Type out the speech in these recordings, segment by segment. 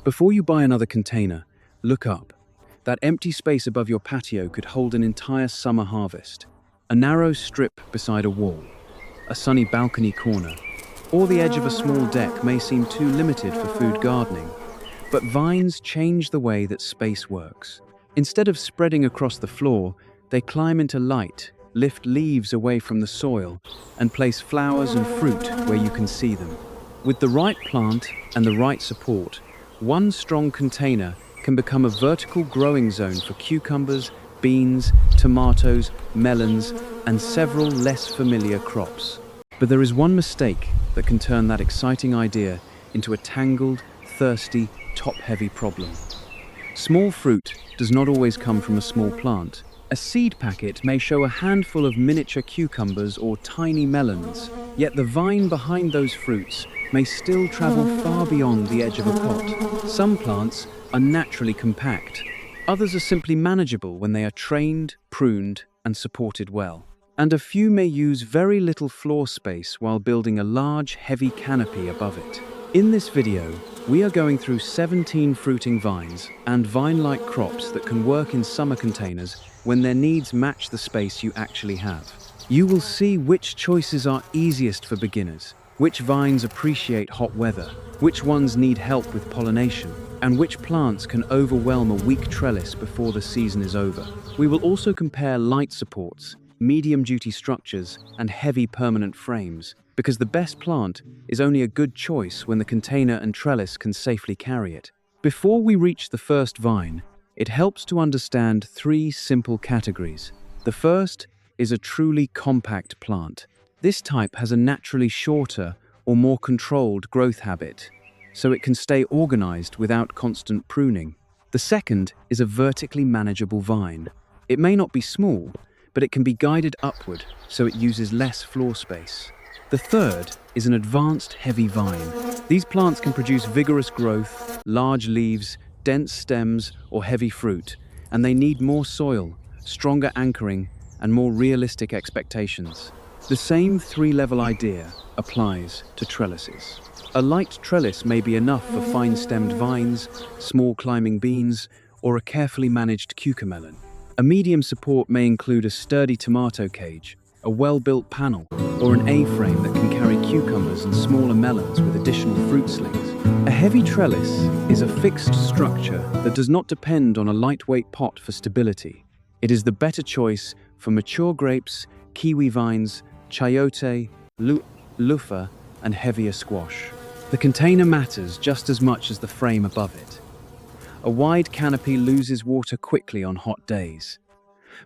Before you buy another container, look up. That empty space above your patio could hold an entire summer harvest. A narrow strip beside a wall, a sunny balcony corner, or the edge of a small deck may seem too limited for food gardening. But vines change the way that space works. Instead of spreading across the floor, they climb into light, lift leaves away from the soil, and place flowers and fruit where you can see them. With the right plant and the right support, one strong container can become a vertical growing zone for cucumbers, beans, tomatoes, melons, and several less familiar crops. But there is one mistake that can turn that exciting idea into a tangled, thirsty, top-heavy problem. Small fruit does not always come from a small plant. A seed packet may show a handful of miniature cucumbers or tiny melons, yet the vine behind those fruits may still travel far beyond the edge of a pot. Some plants are naturally compact. Others are simply manageable when they are trained, pruned, and supported well. And a few may use very little floor space while building a large, heavy canopy above it. In this video, we are going through 17 fruiting vines and vine-like crops that can work in summer containers when their needs match the space you actually have. You will see which choices are easiest for beginners, which vines appreciate hot weather, which ones need help with pollination, and which plants can overwhelm a weak trellis before the season is over. We will also compare light supports, medium-duty structures, and heavy permanent frames, because the best plant is only a good choice when the container and trellis can safely carry it. Before we reach the first vine, it helps to understand three simple categories. The first is a truly compact plant. This type has a naturally shorter or more controlled growth habit, so it can stay organized without constant pruning. The second is a vertically manageable vine. It may not be small, but it can be guided upward, so it uses less floor space. The third is an advanced heavy vine. These plants can produce vigorous growth, large leaves, dense stems, or heavy fruit, and they need more soil, stronger anchoring, and more realistic expectations. The same three-level idea applies to trellises. A light trellis may be enough for fine-stemmed vines, small climbing beans, or a carefully managed cucamelon. A medium support may include a sturdy tomato cage, a well-built panel, or an A-frame that can carry cucumbers and smaller melons with additional fruit slings. A heavy trellis is a fixed structure that does not depend on a lightweight pot for stability. It is the better choice for mature grapes, kiwi vines, chayote, loofah, and heavier squash. The container matters just as much as the frame above it. A wide canopy loses water quickly on hot days,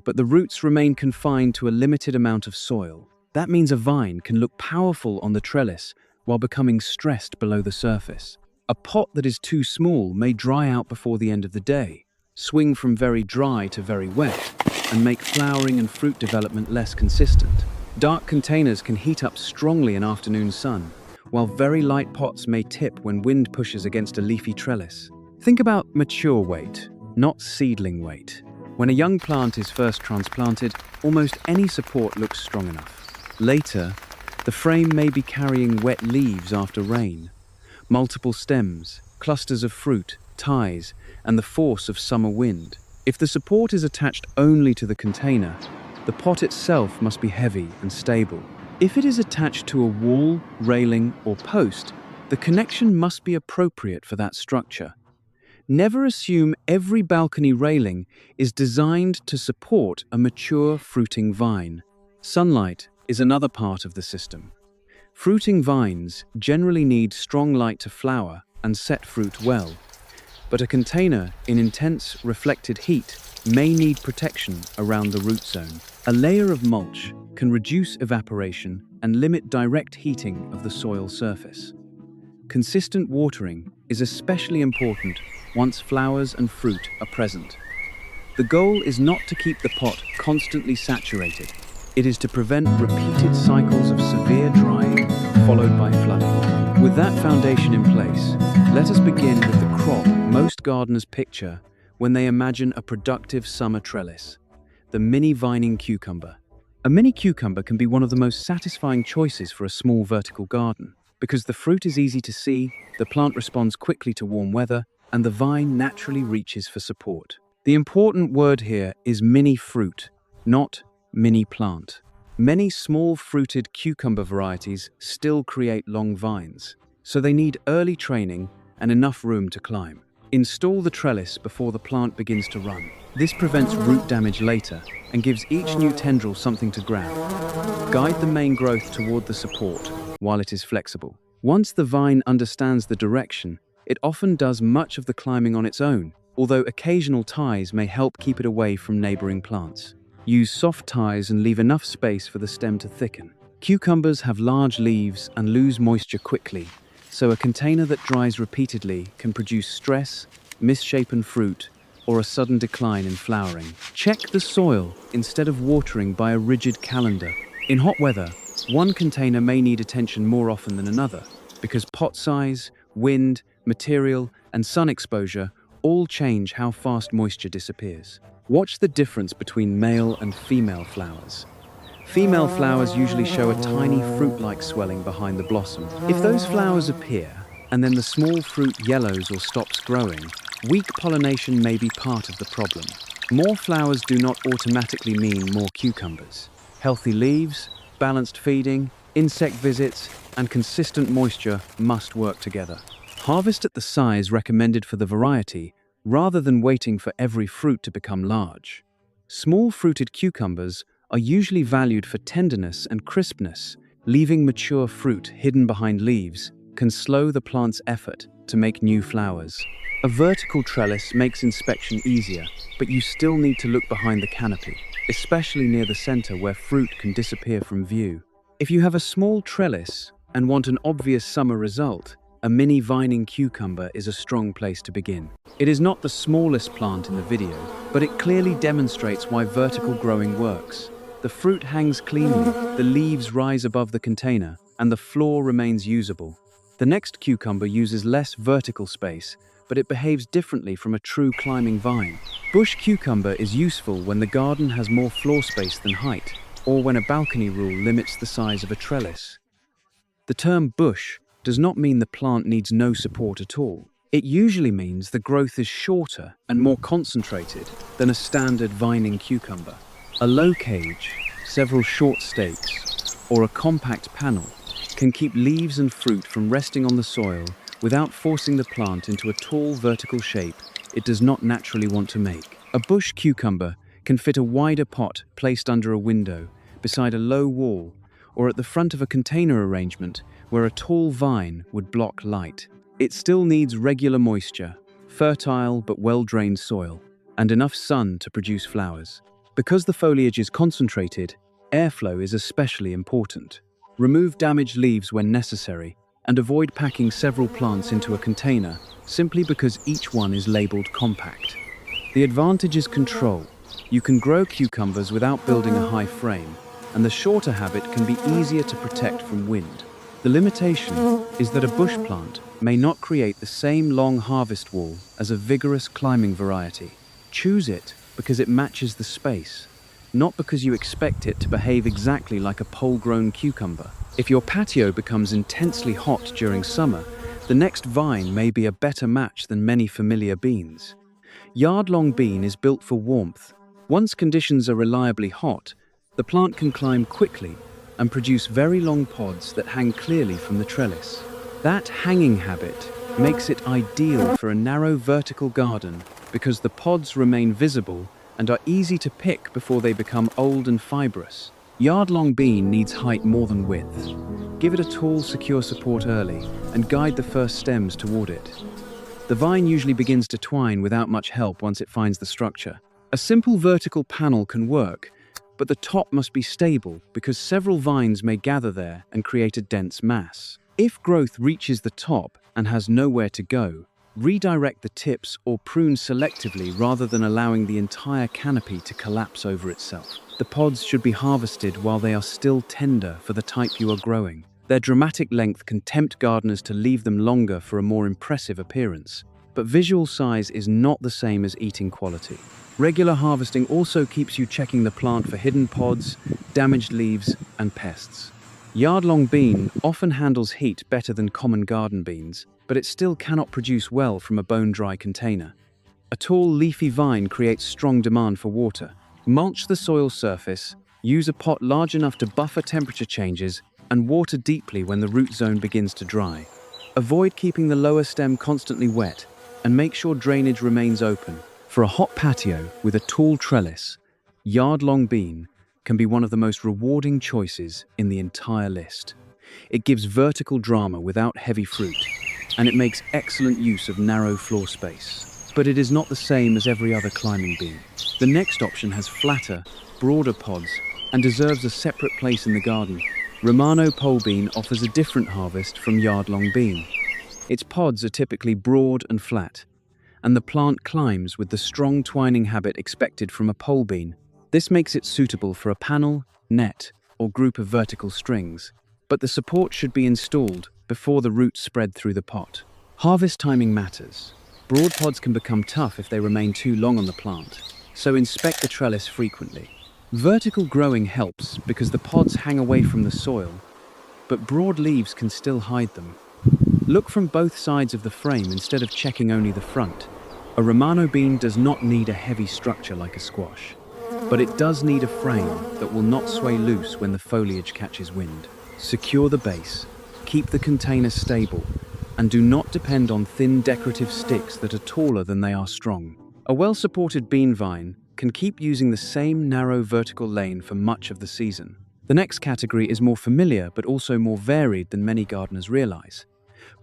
but the roots remain confined to a limited amount of soil. That means a vine can look powerful on the trellis while becoming stressed below the surface. A pot that is too small may dry out before the end of the day, swing from very dry to very wet, and make flowering and fruit development less consistent. Dark containers can heat up strongly in afternoon sun, while very light pots may tip when wind pushes against a leafy trellis. Think about mature weight, not seedling weight. When a young plant is first transplanted, almost any support looks strong enough. Later, the frame may be carrying wet leaves after rain, multiple stems, clusters of fruit, ties, and the force of summer wind. If the support is attached only to the container, the pot itself must be heavy and stable. If it is attached to a wall, railing, or post, the connection must be appropriate for that structure. Never assume every balcony railing is designed to support a mature fruiting vine. Sunlight is another part of the system. Fruiting vines generally need strong light to flower and set fruit well, but a container in intense reflected heat may need protection around the root zone. A layer of mulch can reduce evaporation and limit direct heating of the soil surface. Consistent watering is especially important once flowers and fruit are present. The goal is not to keep the pot constantly saturated. It is to prevent repeated cycles of severe drying followed by flooding. With that foundation in place, let us begin with the crop most gardeners picture when they imagine a productive summer trellis: the mini vining cucumber. A mini cucumber can be one of the most satisfying choices for a small vertical garden. Because the fruit is easy to see, the plant responds quickly to warm weather, and the vine naturally reaches for support. The important word here is mini fruit, not mini plant. Many small fruited cucumber varieties still create long vines, so they need early training and enough room to climb. Install the trellis before the plant begins to run. This prevents root damage later and gives each new tendril something to grab. Guide the main growth toward the support while it is flexible. Once the vine understands the direction, it often does much of the climbing on its own, although occasional ties may help keep it away from neighboring plants. Use soft ties and leave enough space for the stem to thicken. Cucumbers have large leaves and lose moisture quickly, so a container that dries repeatedly can produce stress, misshapen fruit, or a sudden decline in flowering. Check the soil instead of watering by a rigid calendar. In hot weather, one container may need attention more often than another, because pot size, wind, material, and sun exposure all change how fast moisture disappears. Watch the difference between male and female flowers. Female flowers usually show a tiny fruit-like swelling behind the blossom. If those flowers appear, and then the small fruit yellows or stops growing, weak pollination may be part of the problem. More flowers do not automatically mean more cucumbers. Healthy leaves, balanced feeding, insect visits, and consistent moisture must work together. Harvest at the size recommended for the variety, rather than waiting for every fruit to become large. Small fruited cucumbers are usually valued for tenderness and crispness. Leaving mature fruit hidden behind leaves can slow the plant's effort to make new flowers. A vertical trellis makes inspection easier, but you still need to look behind the canopy, especially near the center where fruit can disappear from view. If you have a small trellis and want an obvious summer result, a mini vining cucumber is a strong place to begin. It is not the smallest plant in the video, but it clearly demonstrates why vertical growing works. The fruit hangs cleanly, the leaves rise above the container, and the floor remains usable. The next cucumber uses less vertical space, but it behaves differently from a true climbing vine. Bush cucumber is useful when the garden has more floor space than height, or when a balcony rule limits the size of a trellis. The term bush does not mean the plant needs no support at all. It usually means the growth is shorter and more concentrated than a standard vining cucumber. A low cage, several short stakes, or a compact panel can keep leaves and fruit from resting on the soil without forcing the plant into a tall vertical shape it does not naturally want to make. A bush cucumber can fit a wider pot placed under a window, beside a low wall, or at the front of a container arrangement where a tall vine would block light. It still needs regular moisture, fertile but well-drained soil, and enough sun to produce flowers. Because the foliage is concentrated, airflow is especially important. Remove damaged leaves when necessary, and avoid packing several plants into a container simply because each one is labeled compact. The advantage is control. You can grow cucumbers without building a high frame, and the shorter habit can be easier to protect from wind. The limitation is that a bush plant may not create the same long harvest wall as a vigorous climbing variety. Choose it because it matches the space, not because you expect it to behave exactly like a pole-grown cucumber. If your patio becomes intensely hot during summer, the next vine may be a better match than many familiar beans. Yard-long bean is built for warmth. Once conditions are reliably hot, the plant can climb quickly and produce very long pods that hang clearly from the trellis. That hanging habit makes it ideal for a narrow vertical garden because the pods remain visible and are easy to pick before they become old and fibrous. Yard-long bean needs height more than width. Give it a tall, secure support early and guide the first stems toward it. The vine usually begins to twine without much help once it finds the structure. A simple vertical panel can work, but the top must be stable because several vines may gather there and create a dense mass. If growth reaches the top and has nowhere to go, redirect the tips or prune selectively rather than allowing the entire canopy to collapse over itself. The pods should be harvested while they are still tender for the type you are growing. Their dramatic length can tempt gardeners to leave them longer for a more impressive appearance. But visual size is not the same as eating quality. Regular harvesting also keeps you checking the plant for hidden pods, damaged leaves, and pests. Yard-long bean often handles heat better than common garden beans, but it still cannot produce well from a bone-dry container. A tall, leafy vine creates strong demand for water. Mulch the soil surface, use a pot large enough to buffer temperature changes, and water deeply when the root zone begins to dry. Avoid keeping the lower stem constantly wet, and make sure drainage remains open. For a hot patio with a tall trellis, yard-long bean can be one of the most rewarding choices in the entire list. It gives vertical drama without heavy fruit, and it makes excellent use of narrow floor space. But it is not the same as every other climbing bean. The next option has flatter, broader pods and deserves a separate place in the garden. Romano pole bean offers a different harvest from yard-long bean. Its pods are typically broad and flat, and the plant climbs with the strong twining habit expected from a pole bean. This makes it suitable for a panel, net, or group of vertical strings, but the support should be installed before the roots spread through the pot. Harvest timing matters. Broad pods can become tough if they remain too long on the plant, so inspect the trellis frequently. Vertical growing helps because the pods hang away from the soil, but broad leaves can still hide them. Look from both sides of the frame instead of checking only the front. A Romano bean does not need a heavy structure like a squash, but it does need a frame that will not sway loose when the foliage catches wind. Secure the base, keep the container stable, and do not depend on thin decorative sticks that are taller than they are strong. A well-supported bean vine can keep using the same narrow vertical lane for much of the season. The next category is more familiar but also more varied than many gardeners realize.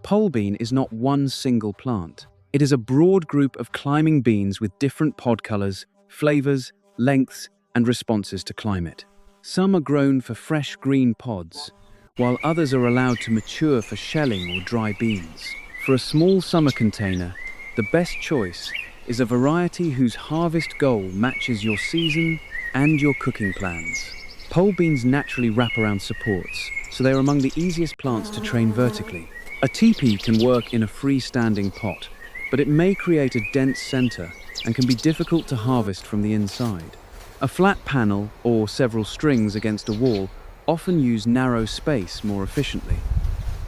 Pole bean is not one single plant. It is a broad group of climbing beans with different pod colors, flavors, lengths, and responses to climate. Some are grown for fresh green pods, while others are allowed to mature for shelling or dry beans. For a small summer container, the best choice is a variety whose harvest goal matches your season and your cooking plans. Pole beans naturally wrap around supports, so they are among the easiest plants to train vertically. A teepee can work in a freestanding pot, but it may create a dense center and can be difficult to harvest from the inside. A flat panel or several strings against a wall often use narrow space more efficiently.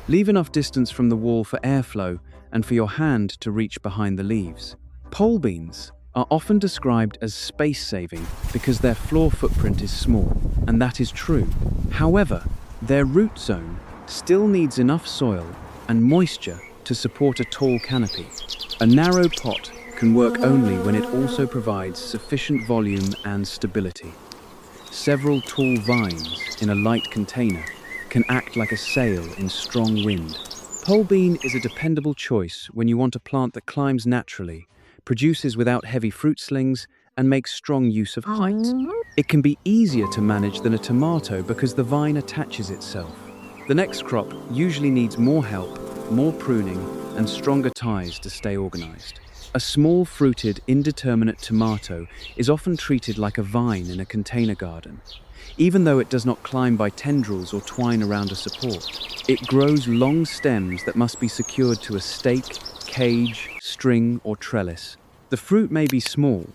Leave enough distance from the wall for airflow and for your hand to reach behind the leaves. Pole beans are often described as space-saving because their floor footprint is small, and that is true. However, their root zone still needs enough soil and moisture to support a tall canopy. A narrow pot can work only when it also provides sufficient volume and stability. Several tall vines in a light container can act like a sail in strong wind. Pole bean is a dependable choice when you want a plant that climbs naturally, produces without heavy fruit slings, and makes strong use of height. It can be easier to manage than a tomato because the vine attaches itself. The next crop usually needs more help, more pruning, and stronger ties to stay organized. A small fruited, indeterminate tomato is often treated like a vine in a container garden. Even though it does not climb by tendrils or twine around a support, it grows long stems that must be secured to a stake, cage, string, or trellis. The fruit may be small,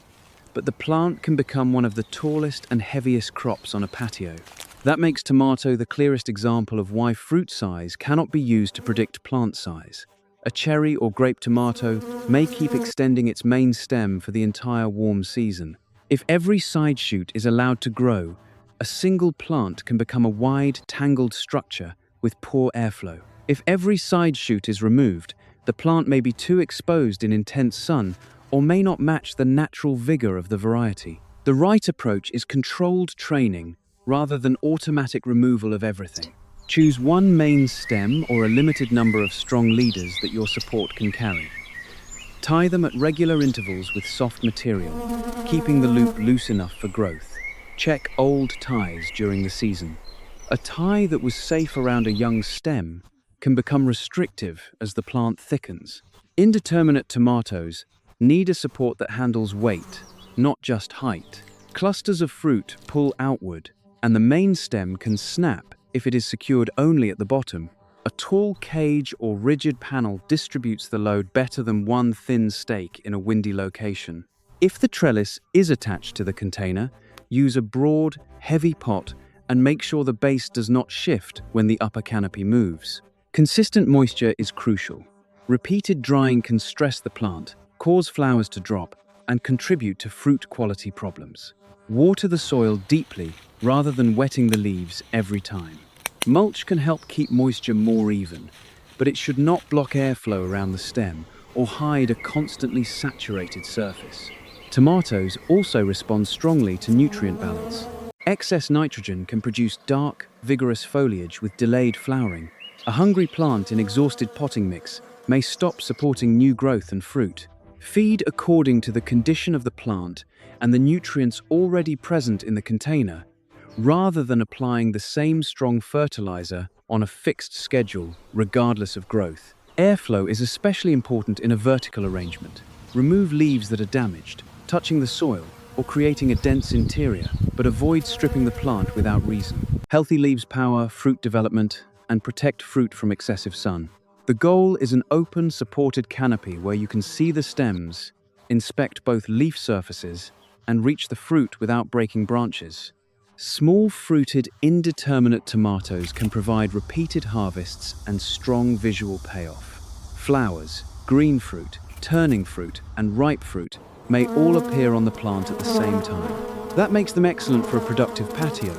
but the plant can become one of the tallest and heaviest crops on a patio. That makes tomato the clearest example of why fruit size cannot be used to predict plant size. A cherry or grape tomato may keep extending its main stem for the entire warm season. If every side shoot is allowed to grow, a single plant can become a wide, tangled structure with poor airflow. If every side shoot is removed, the plant may be too exposed in intense sun or may not match the natural vigor of the variety. The right approach is controlled training rather than automatic removal of everything. Choose one main stem or a limited number of strong leaders that your support can carry. Tie them at regular intervals with soft material, keeping the loop loose enough for growth. Check old ties during the season. A tie that was safe around a young stem can become restrictive as the plant thickens. Indeterminate tomatoes need a support that handles weight, not just height. Clusters of fruit pull outward, and the main stem can snap if it is secured only at the bottom. A tall cage or rigid panel distributes the load better than one thin stake in a windy location. If the trellis is attached to the container, use a broad, heavy pot and make sure the base does not shift when the upper canopy moves. Consistent moisture is crucial. Repeated drying can stress the plant, cause flowers to drop, and contribute to fruit quality problems. Water the soil deeply rather than wetting the leaves every time. Mulch can help keep moisture more even, but it should not block airflow around the stem or hide a constantly saturated surface. Tomatoes also respond strongly to nutrient balance. Excess nitrogen can produce dark, vigorous foliage with delayed flowering. A hungry plant in exhausted potting mix may stop supporting new growth and fruit. Feed according to the condition of the plant and the nutrients already present in the container, rather than applying the same strong fertilizer on a fixed schedule, regardless of growth. Airflow is especially important in a vertical arrangement. Remove leaves that are damaged, touching the soil, or creating a dense interior, but avoid stripping the plant without reason. Healthy leaves power fruit development and protect fruit from excessive sun. The goal is an open, supported canopy where you can see the stems, inspect both leaf surfaces, and reach the fruit without breaking branches. Small-fruited, indeterminate tomatoes can provide repeated harvests and strong visual payoff. Flowers, green fruit, turning fruit, and ripe fruit may all appear on the plant at the same time. That makes them excellent for a productive patio,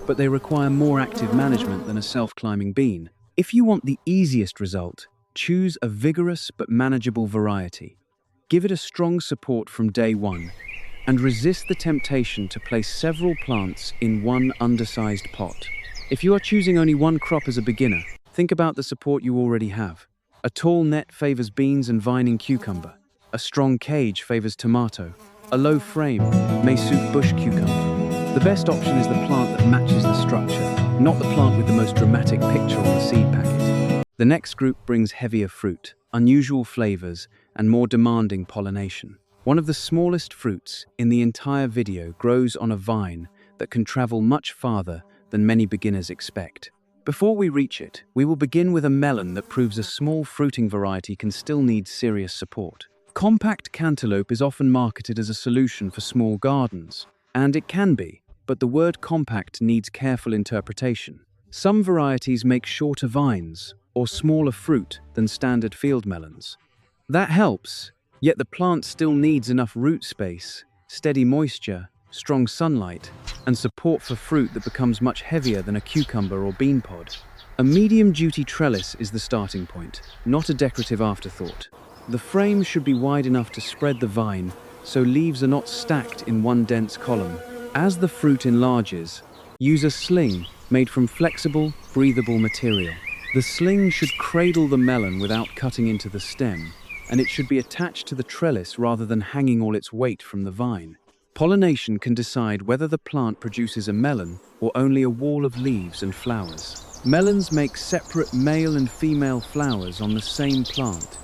but they require more active management than a self-climbing bean. If you want the easiest result, choose a vigorous but manageable variety. Give it a strong support from day one, and resist the temptation to place several plants in one undersized pot. If you are choosing only one crop as a beginner, think about the support you already have. A tall net favors beans and vining cucumber. A strong cage favors tomato. A low frame may suit bush cucumber. The best option is the plant that matches the structure, not the plant with the most dramatic picture on the seed packet. The next group brings heavier fruit, unusual flavors, and more demanding pollination. One of the smallest fruits in the entire video grows on a vine that can travel much farther than many beginners expect. Before we reach it, we will begin with a melon that proves a small fruiting variety can still need serious support. Compact cantaloupe is often marketed as a solution for small gardens, and it can be, but the word compact needs careful interpretation. Some varieties make shorter vines or smaller fruit than standard field melons. That helps. Yet the plant still needs enough root space, steady moisture, strong sunlight, and support for fruit that becomes much heavier than a cucumber or bean pod. A medium-duty trellis is the starting point, not a decorative afterthought. The frame should be wide enough to spread the vine so leaves are not stacked in one dense column. As the fruit enlarges, use a sling made from flexible, breathable material. The sling should cradle the melon without cutting into the stem, and it should be attached to the trellis rather than hanging all its weight from the vine. Pollination can decide whether the plant produces a melon or only a wall of leaves and flowers. Melons make separate male and female flowers on the same plant.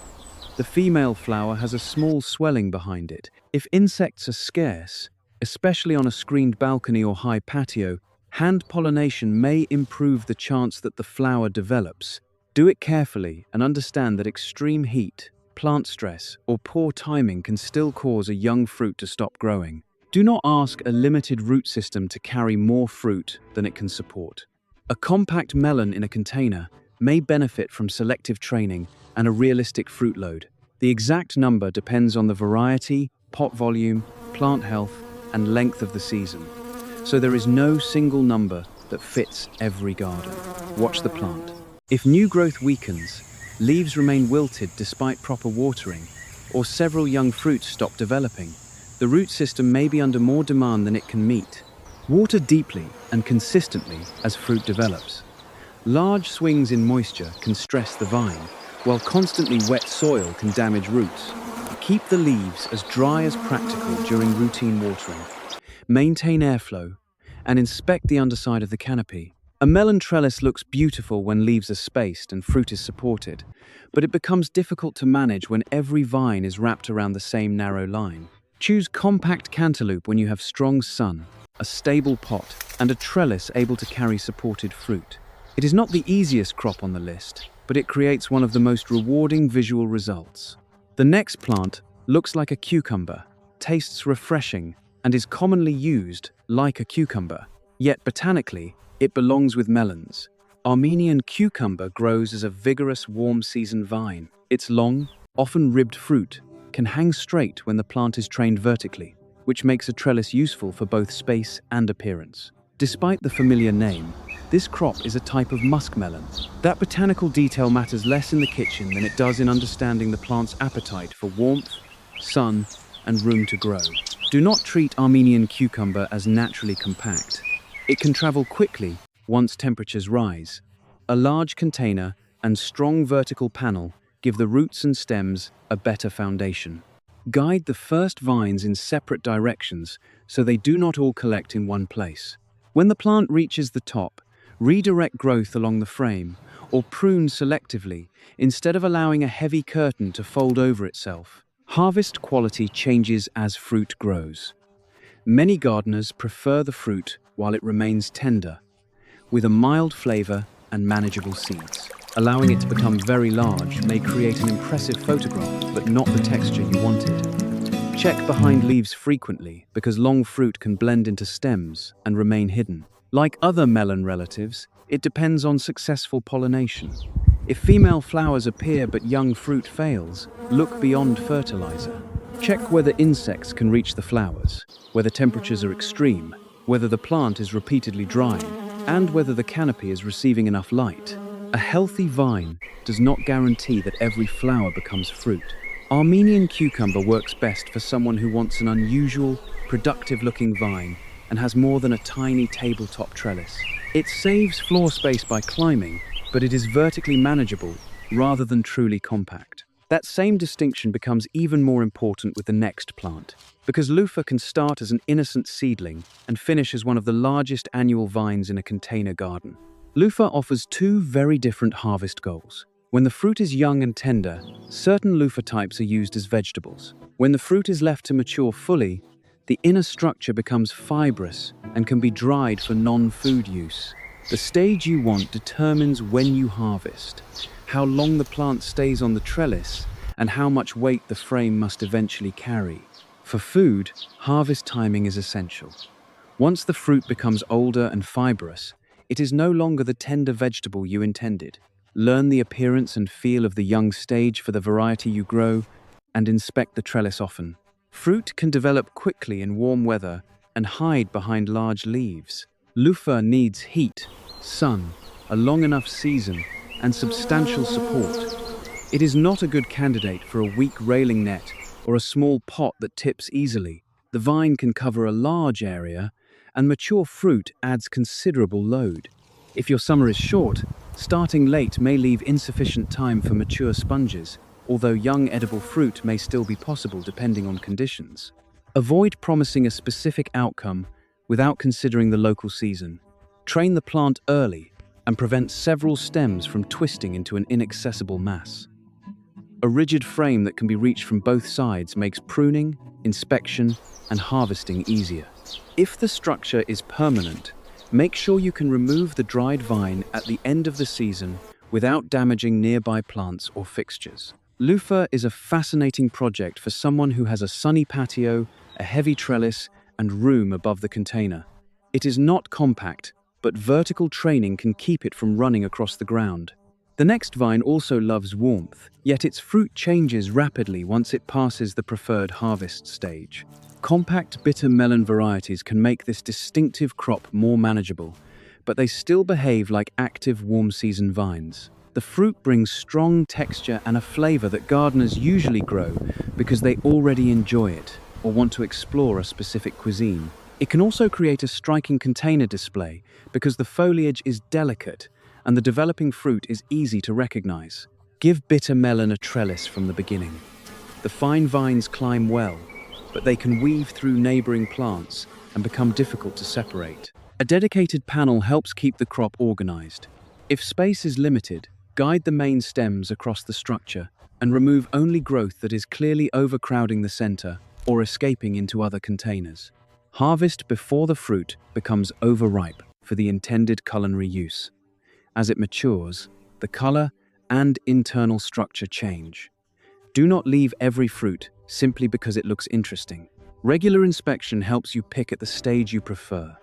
The female flower has a small swelling behind it. If insects are scarce, especially on a screened balcony or high patio, hand pollination may improve the chance that the flower develops. Do it carefully and understand that extreme heat, plant stress, or poor timing can still cause a young fruit to stop growing. Do not ask a limited root system to carry more fruit than it can support. A compact melon in a container may benefit from selective training and a realistic fruit load. The exact number depends on the variety, pot volume, plant health, and length of the season. So there is no single number that fits every garden. Watch the plant. If new growth weakens, leaves remain wilted despite proper watering, or several young fruits stop developing, the root system may be under more demand than it can meet. Water deeply and consistently as fruit develops. Large swings in moisture can stress the vine, while constantly wet soil can damage roots. Keep the leaves as dry as practical during routine watering. Maintain airflow, and inspect the underside of the canopy. A melon trellis looks beautiful when leaves are spaced and fruit is supported, but it becomes difficult to manage when every vine is wrapped around the same narrow line. Choose compact cantaloupe when you have strong sun, a stable pot, and a trellis able to carry supported fruit. It is not the easiest crop on the list, but it creates one of the most rewarding visual results. The next plant looks like a cucumber, tastes refreshing, and is commonly used like a cucumber. Yet botanically, it belongs with melons. Armenian cucumber grows as a vigorous warm-season vine. Its long, often ribbed fruit can hang straight when the plant is trained vertically, which makes a trellis useful for both space and appearance. Despite the familiar name, this crop is a type of muskmelon. That botanical detail matters less in the kitchen than it does in understanding the plant's appetite for warmth, sun, and room to grow. Do not treat Armenian cucumber as naturally compact. It can travel quickly once temperatures rise. A large container and strong vertical panel give the roots and stems a better foundation. Guide the first vines in separate directions so they do not all collect in one place. When the plant reaches the top, redirect growth along the frame or prune selectively instead of allowing a heavy curtain to fold over itself. Harvest quality changes as fruit grows. Many gardeners prefer the fruit while it remains tender, with a mild flavor and manageable seeds. Allowing it to become very large may create an impressive photograph, but not the texture you wanted. Check behind leaves frequently because long fruit can blend into stems and remain hidden. Like other melon relatives, it depends on successful pollination. If female flowers appear but young fruit fails, look beyond fertilizer. Check whether insects can reach the flowers, whether temperatures are extreme, whether the plant is repeatedly drying, and whether the canopy is receiving enough light. A healthy vine does not guarantee that every flower becomes fruit. Armenian cucumber works best for someone who wants an unusual, productive-looking vine and has more than a tiny tabletop trellis. It saves floor space by climbing, but it is vertically manageable rather than truly compact. That same distinction becomes even more important with the next plant, because loofah can start as an innocent seedling and finish as one of the largest annual vines in a container garden. Loofah offers two very different harvest goals. When the fruit is young and tender, certain loofah types are used as vegetables. When the fruit is left to mature fully, the inner structure becomes fibrous and can be dried for non-food use. The stage you want determines when you harvest, how long the plant stays on the trellis, and how much weight the frame must eventually carry. For food, harvest timing is essential. Once the fruit becomes older and fibrous, it is no longer the tender vegetable you intended. Learn the appearance and feel of the young stage for the variety you grow, and inspect the trellis often. Fruit can develop quickly in warm weather and hide behind large leaves. Loofah needs heat, sun, a long enough season, and substantial support. It is not a good candidate for a weak railing net or a small pot that tips easily. The vine can cover a large area, and mature fruit adds considerable load. If your summer is short, starting late may leave insufficient time for mature sponges, although young edible fruit may still be possible depending on conditions. Avoid promising a specific outcome without considering the local season. Train the plant early and prevent several stems from twisting into an inaccessible mass. A rigid frame that can be reached from both sides makes pruning, inspection, and harvesting easier. If the structure is permanent, make sure you can remove the dried vine at the end of the season without damaging nearby plants or fixtures. Loofah is a fascinating project for someone who has a sunny patio, a heavy trellis, and room above the container. It is not compact, but vertical training can keep it from running across the ground. The next vine also loves warmth, yet its fruit changes rapidly once it passes the preferred harvest stage. Compact bitter melon varieties can make this distinctive crop more manageable, but they still behave like active warm-season vines. The fruit brings strong texture and a flavor that gardeners usually grow because they already enjoy it or want to explore a specific cuisine. It can also create a striking container display because the foliage is delicate and the developing fruit is easy to recognize. Give bitter melon a trellis from the beginning. The fine vines climb well, but they can weave through neighboring plants and become difficult to separate. A dedicated panel helps keep the crop organized. If space is limited, guide the main stems across the structure and remove only growth that is clearly overcrowding the center or escaping into other containers. Harvest before the fruit becomes overripe for the intended culinary use. As it matures, the color and internal structure change. Do not leave every fruit simply because it looks interesting. Regular inspection helps you pick at the stage you prefer,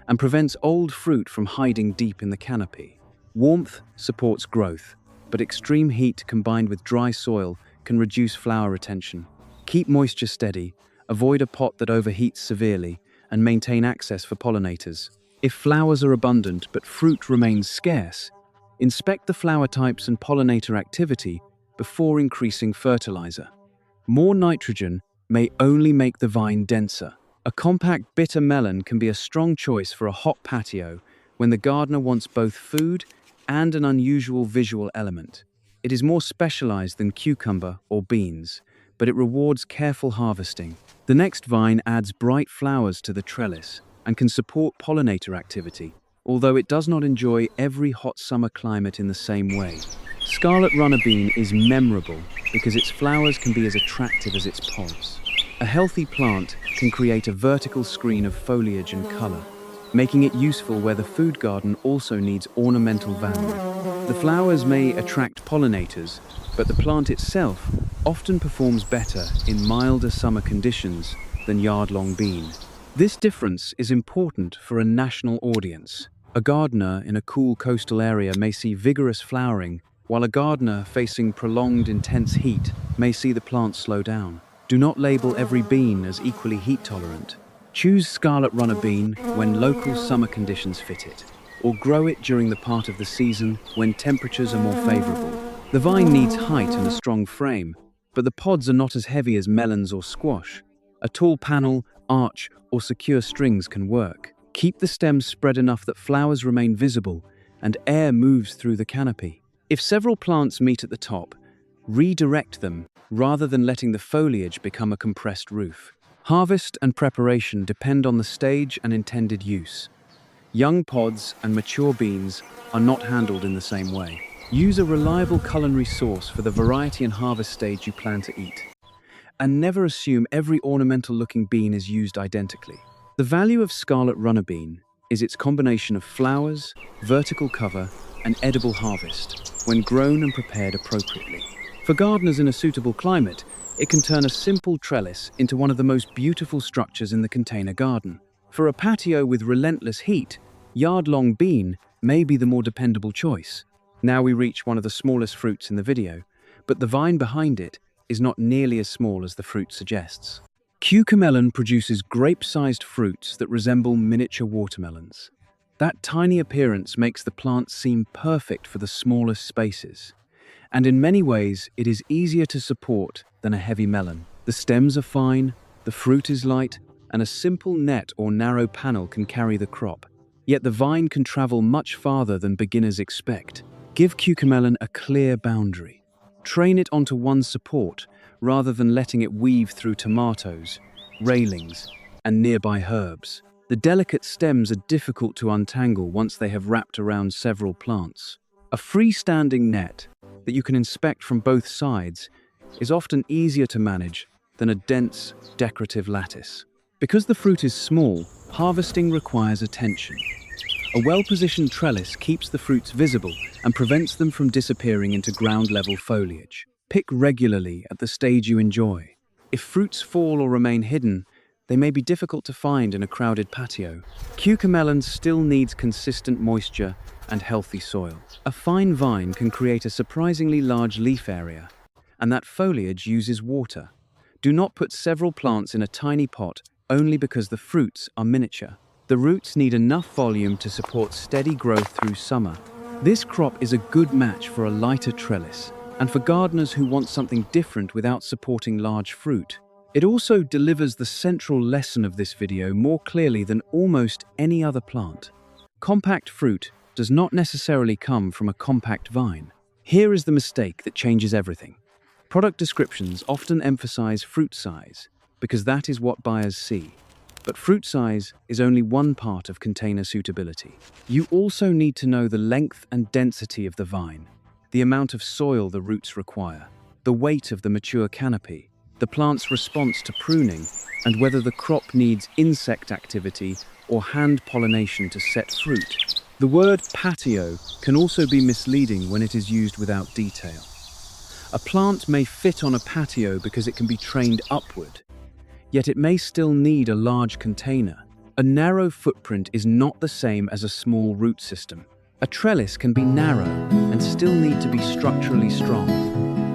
and prevents old fruit from hiding deep in the canopy. Warmth supports growth, but extreme heat combined with dry soil can reduce flower retention. Keep moisture steady, avoid a pot that overheats severely, and maintain access for pollinators. If flowers are abundant but fruit remains scarce, inspect the flower types and pollinator activity before increasing fertilizer. More nitrogen may only make the vine denser. A compact bitter melon can be a strong choice for a hot patio when the gardener wants both food and an unusual visual element. It is more specialized than cucumber or beans, but it rewards careful harvesting. The next vine adds bright flowers to the trellis and can support pollinator activity, although it does not enjoy every hot summer climate in the same way. Scarlet runner bean is memorable because its flowers can be as attractive as its pods. A healthy plant can create a vertical screen of foliage and color, making it useful where the food garden also needs ornamental value. The flowers may attract pollinators, but the plant itself often performs better in milder summer conditions than yard-long bean. This difference is important for a national audience. A gardener in a cool coastal area may see vigorous flowering, while a gardener facing prolonged intense heat may see the plant slow down. Do not label every bean as equally heat tolerant. Choose scarlet runner bean when local summer conditions fit it, or grow it during the part of the season when temperatures are more favorable. The vine needs height and a strong frame, but the pods are not as heavy as melons or squash. A tall panel, arch, or secure strings can work. Keep the stems spread enough that flowers remain visible and air moves through the canopy. If several plants meet at the top, redirect them rather than letting the foliage become a compressed roof. Harvest and preparation depend on the stage and intended use. Young pods and mature beans are not handled in the same way. Use a reliable culinary source for the variety and harvest stage you plan to eat. And never assume every ornamental-looking bean is used identically. The value of scarlet runner bean is its combination of flowers, vertical cover, and edible harvest, when grown and prepared appropriately. For gardeners in a suitable climate, it can turn a simple trellis into one of the most beautiful structures in the container garden. For a patio with relentless heat, yard-long bean may be the more dependable choice. Now we reach one of the smallest fruits in the video, but the vine behind it is not nearly as small as the fruit suggests. Cucamelon produces grape-sized fruits that resemble miniature watermelons. That tiny appearance makes the plant seem perfect for the smallest spaces. And in many ways, it is easier to support than a heavy melon. The stems are fine, the fruit is light, and a simple net or narrow panel can carry the crop. Yet the vine can travel much farther than beginners expect. Give cucamelon a clear boundary. Train it onto one support rather than letting it weave through tomatoes, railings, and nearby herbs. The delicate stems are difficult to untangle once they have wrapped around several plants. A freestanding net that you can inspect from both sides is often easier to manage than a dense, decorative lattice. Because the fruit is small, harvesting requires attention. A well-positioned trellis keeps the fruits visible and prevents them from disappearing into ground-level foliage. Pick regularly at the stage you enjoy. If fruits fall or remain hidden, they may be difficult to find in a crowded patio. Cucamelon still needs consistent moisture and healthy soil. A fine vine can create a surprisingly large leaf area, and that foliage uses water. Do not put several plants in a tiny pot only because the fruits are miniature. The roots need enough volume to support steady growth through summer. This crop is a good match for a lighter trellis, and for gardeners who want something different without supporting large fruit. It also delivers the central lesson of this video more clearly than almost any other plant. Compact fruit does not necessarily come from a compact vine. Here is the mistake that changes everything. Product descriptions often emphasize fruit size because that is what buyers see. But fruit size is only one part of container suitability. You also need to know the length and density of the vine, the amount of soil the roots require, the weight of the mature canopy, the plant's response to pruning, and whether the crop needs insect activity or hand pollination to set fruit. The word patio can also be misleading when it is used without detail. A plant may fit on a patio because it can be trained upward, yet it may still need a large container A narrow footprint is not the same as a small root system. A trellis can be narrow and still need to be structurally strong.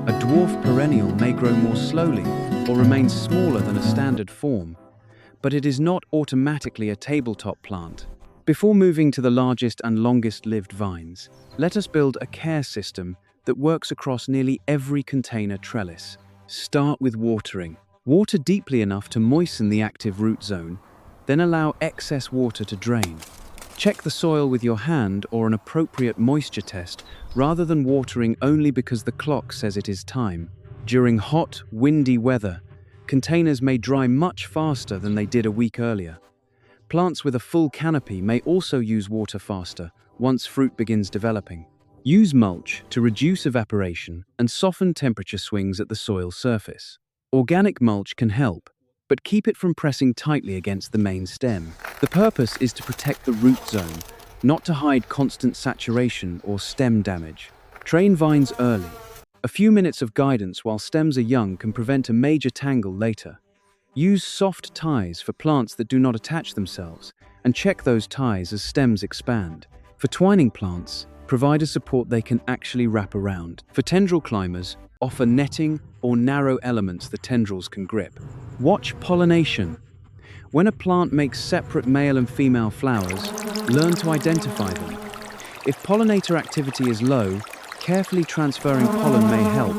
A dwarf perennial may grow more slowly or remain smaller than a standard form, but it is not automatically a tabletop plant. Before moving to the largest and longest-lived vines, let us build a care system that works across nearly every container trellis. Start with watering. Water deeply enough to moisten the active root zone, then allow excess water to drain. Check the soil with your hand or an appropriate moisture test rather than watering only because the clock says it is time. During hot, windy weather, containers may dry much faster than they did a week earlier. Plants with a full canopy may also use water faster once fruit begins developing. Use mulch to reduce evaporation and soften temperature swings at the soil surface. Organic mulch can help, but keep it from pressing tightly against the main stem. The purpose is to protect the root zone, not to hide constant saturation or stem damage. Train vines early. A few minutes of guidance while stems are young can prevent a major tangle later. Use soft ties for plants that do not attach themselves, and check those ties as stems expand. For twining plants, provide a support they can actually wrap around. For tendril climbers, offer netting or narrow elements the tendrils can grip. Watch pollination. When a plant makes separate male and female flowers, learn to identify them. If pollinator activity is low, carefully transferring pollen may help,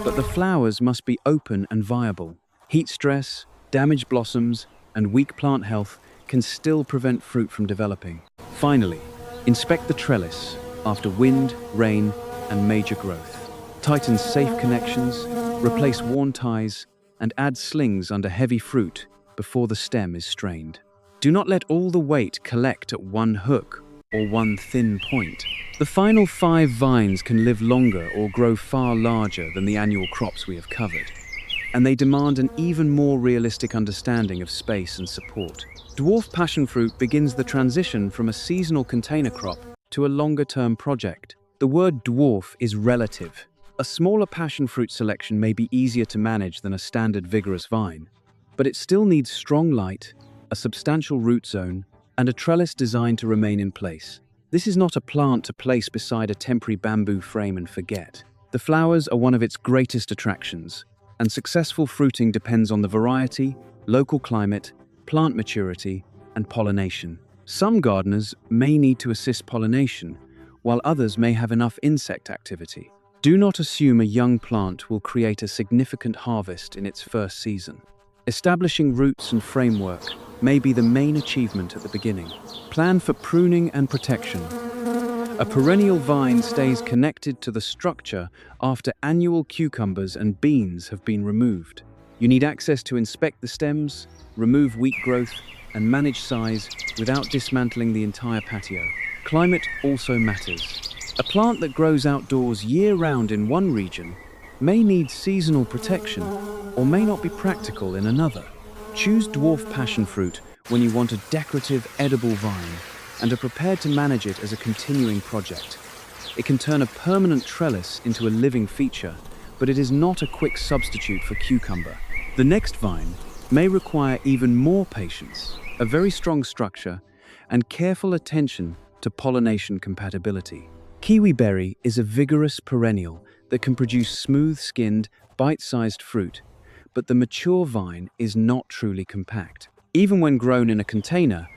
but the flowers must be open and viable. Heat stress, damaged blossoms, and weak plant health can still prevent fruit from developing. Finally, inspect the trellis after wind, rain, and major growth. Tighten safe connections, replace worn ties, and add slings under heavy fruit before the stem is strained. Do not let all the weight collect at one hook or one thin point. The final 5 vines can live longer or grow far larger than the annual crops we have covered, and they demand an even more realistic understanding of space and support. Dwarf passionfruit begins the transition from a seasonal container crop to a longer-term project. The word dwarf is relative. A smaller passionfruit selection may be easier to manage than a standard vigorous vine, but it still needs strong light, a substantial root zone, and a trellis designed to remain in place. This is not a plant to place beside a temporary bamboo frame and forget. The flowers are one of its greatest attractions, and successful fruiting depends on the variety, local climate, plant maturity, and pollination. Some gardeners may need to assist pollination, while others may have enough insect activity. Do not assume a young plant will create a significant harvest in its first season. Establishing roots and framework may be the main achievement at the beginning. Plan for pruning and protection. A perennial vine stays connected to the structure after annual cucumbers and beans have been removed. You need access to inspect the stems, remove weak growth, and manage size without dismantling the entire patio. Climate also matters. A plant that grows outdoors year-round in one region may need seasonal protection or may not be practical in another. Choose dwarf passionfruit when you want a decorative, edible vine and are prepared to manage it as a continuing project. It can turn a permanent trellis into a living feature, but it is not a quick substitute for cucumber. The next vine may require even more patience, a very strong structure, and careful attention to pollination compatibility. Kiwi berry is a vigorous perennial that can produce smooth-skinned, bite-sized fruit, but the mature vine is not truly compact. Even when grown in a container,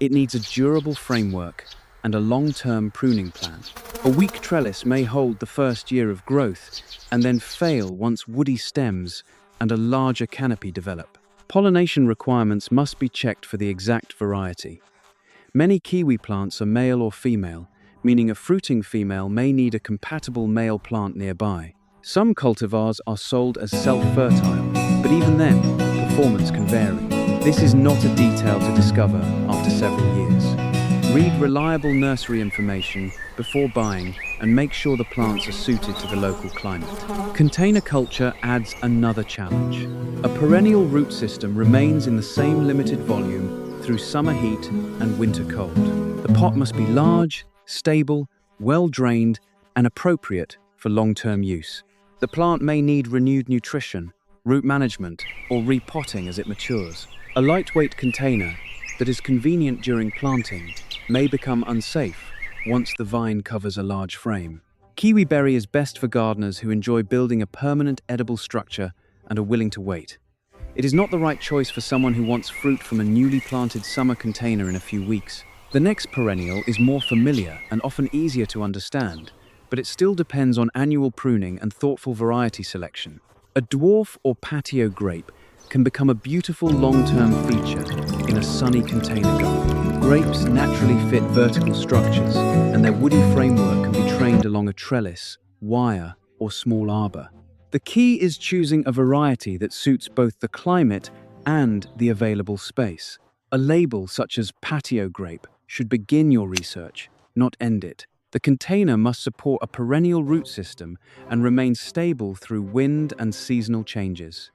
it needs a durable framework and a long-term pruning plan. A weak trellis may hold the first year of growth and then fail once woody stems and a larger canopy develop. Pollination requirements must be checked for the exact variety. Many kiwi plants are male or female, meaning a fruiting female may need a compatible male plant nearby. Some cultivars are sold as self-fertile, but even then, performance can vary. This is not a detail to discover after several years. Read reliable nursery information before buying and make sure the plants are suited to the local climate. Container culture adds another challenge. A perennial root system remains in the same limited volume through summer heat and winter cold. The pot must be large, stable, well-drained, and appropriate for long-term use. The plant may need renewed nutrition, root management, or repotting as it matures. A lightweight container, that is convenient during planting may become unsafe once the vine covers a large frame. Kiwi berry is best for gardeners who enjoy building a permanent edible structure and are willing to wait. It is not the right choice for someone who wants fruit from a newly planted summer container in a few weeks. The next perennial is more familiar and often easier to understand, but it still depends on annual pruning and thoughtful variety selection. A dwarf or patio grape can become a beautiful long-term feature in a sunny container garden. Grapes naturally fit vertical structures, and their woody framework can be trained along a trellis, wire, or small arbor. The key is choosing a variety that suits both the climate and the available space. A label such as patio grape should begin your research, not end it. The container must support a perennial root system and remain stable through wind and seasonal changes.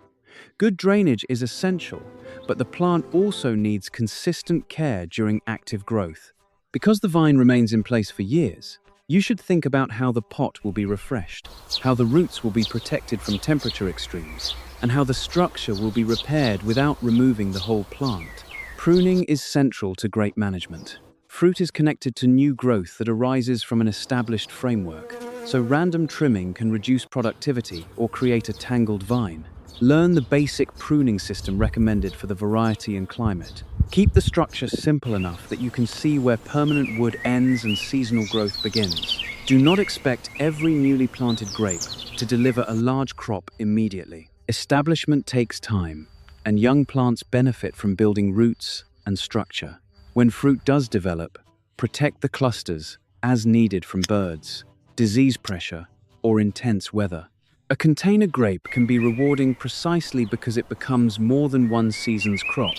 Good drainage is essential, but the plant also needs consistent care during active growth. Because the vine remains in place for years, you should think about how the pot will be refreshed, how the roots will be protected from temperature extremes, and how the structure will be repaired without removing the whole plant. Pruning is central to grape management. Fruit is connected to new growth that arises from an established framework, so random trimming can reduce productivity or create a tangled vine. Learn the basic pruning system recommended for the variety and climate. Keep the structure simple enough that you can see where permanent wood ends and seasonal growth begins. Do not expect every newly planted grape to deliver a large crop immediately. Establishment takes time, and young plants benefit from building roots and structure. When fruit does develop, protect the clusters as needed from birds, disease pressure, or intense weather. A container grape can be rewarding precisely because it becomes more than one season's crop,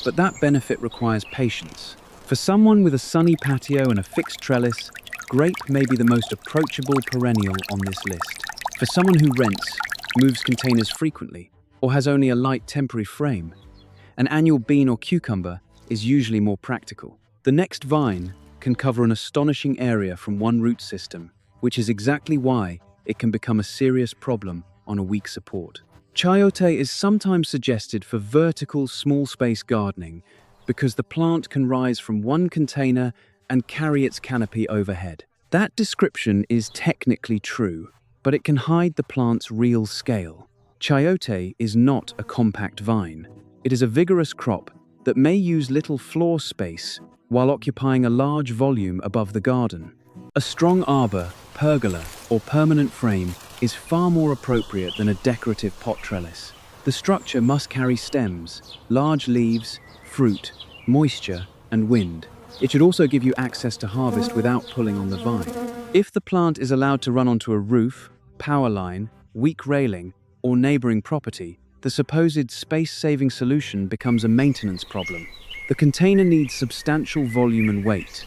but that benefit requires patience. For someone with a sunny patio and a fixed trellis, grape may be the most approachable perennial on this list. For someone who rents, moves containers frequently, or has only a light temporary frame, an annual bean or cucumber is usually more practical. The next vine can cover an astonishing area from one root system, which is exactly why it can become a serious problem on a weak support. Chayote is sometimes suggested for vertical small space gardening because the plant can rise from one container and carry its canopy overhead. That description is technically true, but it can hide the plant's real scale. Chayote is not a compact vine. It is a vigorous crop that may use little floor space while occupying a large volume above the garden. A strong arbor, pergola, or permanent frame is far more appropriate than a decorative pot trellis. The structure must carry stems, large leaves, fruit, moisture, and wind. It should also give you access to harvest without pulling on the vine. If the plant is allowed to run onto a roof, power line, weak railing, or neighboring property, the supposed space-saving solution becomes a maintenance problem. The container needs substantial volume and weight.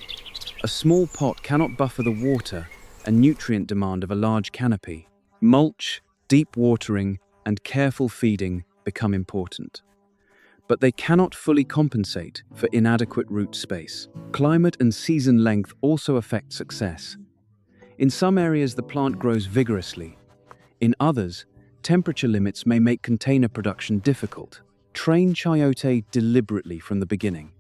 A small pot cannot buffer the water and nutrient demand of a large canopy. Mulch, deep watering, and careful feeding become important. But they cannot fully compensate for inadequate root space. Climate and season length also affect success. In some areas, the plant grows vigorously. In others, temperature limits may make container production difficult. Train chayote deliberately from the beginning.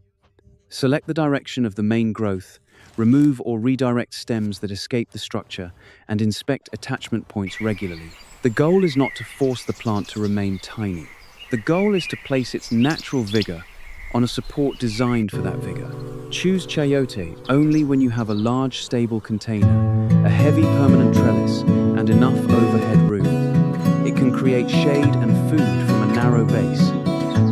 Select the direction of the main growth, remove or redirect stems that escape the structure, and inspect attachment points regularly. The goal is not to force the plant to remain tiny. The goal is to place its natural vigor on a support designed for that vigor. Choose chayote only when you have a large, stable container, a heavy permanent trellis, and enough overhead room. It can create shade and food from a narrow base,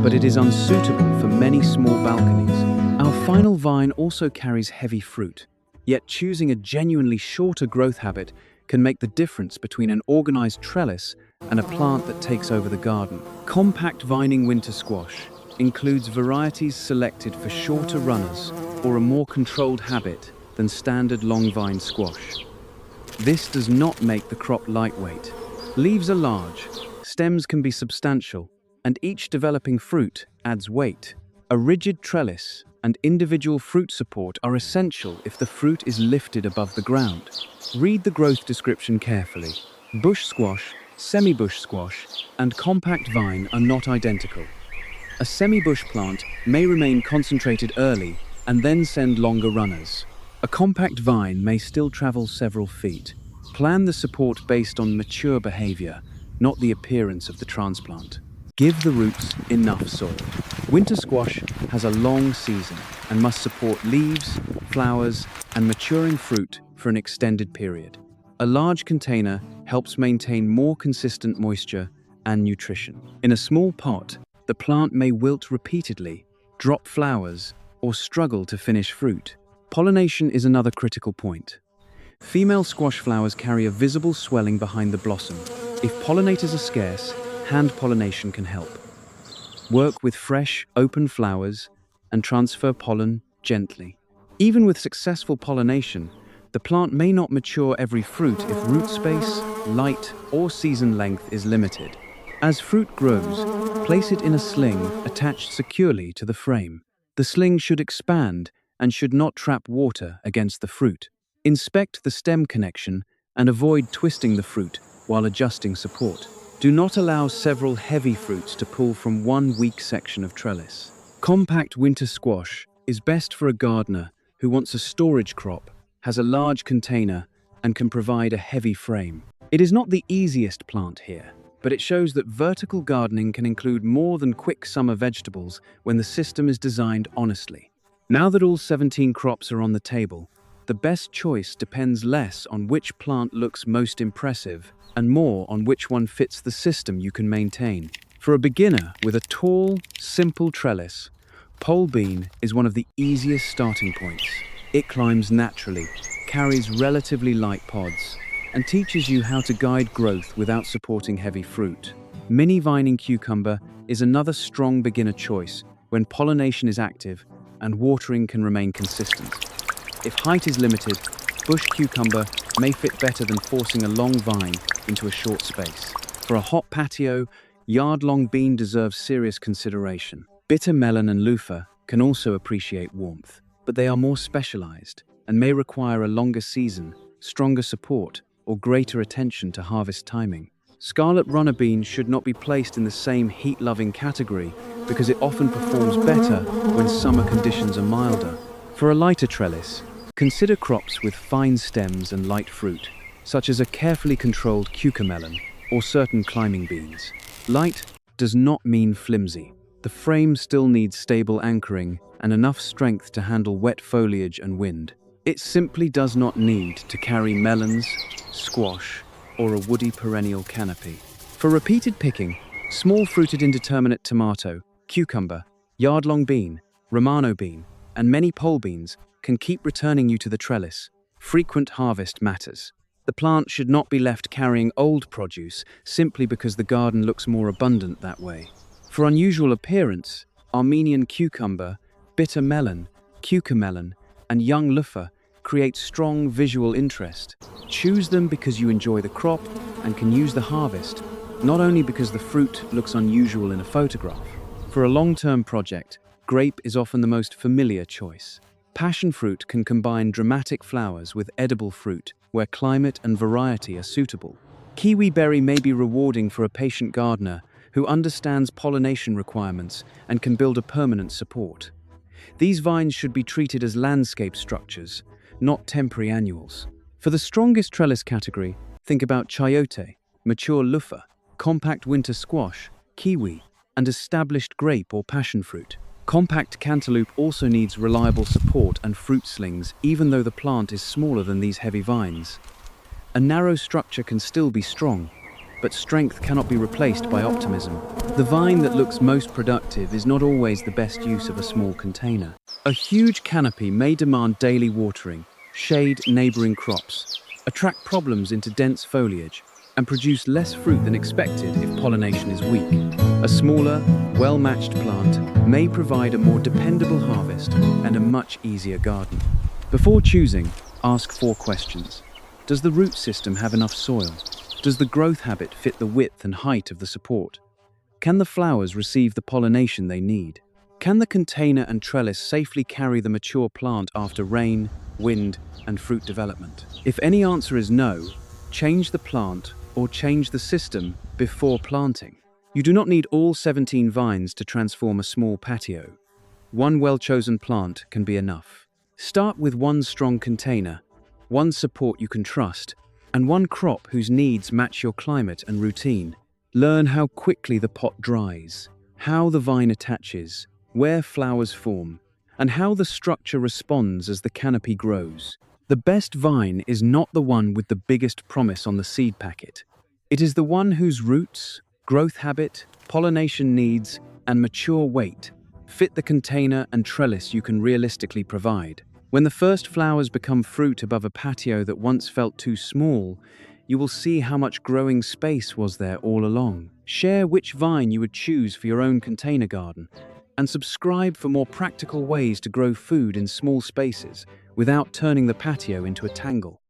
but it is unsuitable for many small balconies. Our final vine also carries heavy fruit, yet choosing a genuinely shorter growth habit can make the difference between an organized trellis and a plant that takes over the garden. Compact vining winter squash includes varieties selected for shorter runners or a more controlled habit than standard long vine squash. This does not make the crop lightweight. Leaves are large, stems can be substantial, and each developing fruit adds weight. A rigid trellis and individual fruit support are essential if the fruit is lifted above the ground. Read the growth description carefully. Bush squash, semi-bush squash, and compact vine are not identical. A semi-bush plant may remain concentrated early and then send longer runners. A compact vine may still travel several feet. Plan the support based on mature behavior, not the appearance of the transplant. Give the roots enough soil. Winter squash has a long season and must support leaves, flowers, and maturing fruit for an extended period. A large container helps maintain more consistent moisture and nutrition. In a small pot, the plant may wilt repeatedly, drop flowers, or struggle to finish fruit. Pollination is another critical point. Female squash flowers carry a visible swelling behind the blossom. If pollinators are scarce, hand pollination can help. Work with fresh, open flowers and transfer pollen gently. Even with successful pollination, the plant may not mature every fruit if root space, light, or season length is limited. As fruit grows, place it in a sling attached securely to the frame. The sling should expand and should not trap water against the fruit. Inspect the stem connection and avoid twisting the fruit while adjusting support. Do not allow several heavy fruits to pull from one weak section of trellis. Compact winter squash is best for a gardener who wants a storage crop, has a large container, and can provide a heavy frame. It is not the easiest plant here, but it shows that vertical gardening can include more than quick summer vegetables when the system is designed honestly. Now that all 17 crops are on the table, the best choice depends less on which plant looks most impressive and more on which one fits the system you can maintain. For a beginner with a tall, simple trellis, pole bean is one of the easiest starting points. It climbs naturally, carries relatively light pods, and teaches you how to guide growth without supporting heavy fruit. Mini vining cucumber is another strong beginner choice when pollination is active and watering can remain consistent. If height is limited, bush cucumber may fit better than forcing a long vine into a short space. For a hot patio, yard-long bean deserves serious consideration. Bitter melon and loofah can also appreciate warmth, but they are more specialized and may require a longer season, stronger support, or greater attention to harvest timing. Scarlet runner bean should not be placed in the same heat-loving category because it often performs better when summer conditions are milder. For a lighter trellis, consider crops with fine stems and light fruit, such as a carefully controlled cucamelon or certain climbing beans. Light does not mean flimsy. The frame still needs stable anchoring and enough strength to handle wet foliage and wind. It simply does not need to carry melons, squash, or a woody perennial canopy. For repeated picking, small fruited indeterminate tomato, cucumber, yard-long bean, Romano bean, and many pole beans can keep returning you to the trellis. Frequent harvest matters. The plant should not be left carrying old produce simply because the garden looks more abundant that way. For unusual appearance, Armenian cucumber, bitter melon, cucamelon, and young loofah create strong visual interest. Choose them because you enjoy the crop and can use the harvest, not only because the fruit looks unusual in a photograph. For a long-term project, grape is often the most familiar choice. Passion fruit can combine dramatic flowers with edible fruit where climate and variety are suitable. Kiwi berry may be rewarding for a patient gardener who understands pollination requirements and can build a permanent support. These vines should be treated as landscape structures, not temporary annuals. For the strongest trellis category, think about chayote, mature loofah, compact winter squash, kiwi, and established grape or passion fruit. Compact cantaloupe also needs reliable support and fruit slings, even though the plant is smaller than these heavy vines. A narrow structure can still be strong, but strength cannot be replaced by optimism. The vine that looks most productive is not always the best use of a small container. A huge canopy may demand daily watering, shade neighboring crops, attract problems into dense foliage, and produce less fruit than expected if pollination is weak. A smaller, well-matched plant may provide a more dependable harvest and a much easier garden. Before choosing, ask 4 questions. Does the root system have enough soil? Does the growth habit fit the width and height of the support? Can the flowers receive the pollination they need? Can the container and trellis safely carry the mature plant after rain, wind, and fruit development? If any answer is no, change the plant or change the system before planting. You do not need all 17 vines to transform a small patio. One well-chosen plant can be enough. Start with one strong container, one support you can trust, and one crop whose needs match your climate and routine. Learn how quickly the pot dries, how the vine attaches, where flowers form, and how the structure responds as the canopy grows. The best vine is not the one with the biggest promise on the seed packet. It is the one whose roots, growth habit, pollination needs, and mature weight fit the container and trellis you can realistically provide. When the first flowers become fruit above a patio that once felt too small, you will see how much growing space was there all along. Share which vine you would choose for your own container garden, and subscribe for more practical ways to grow food in small spaces without turning the patio into a tangle.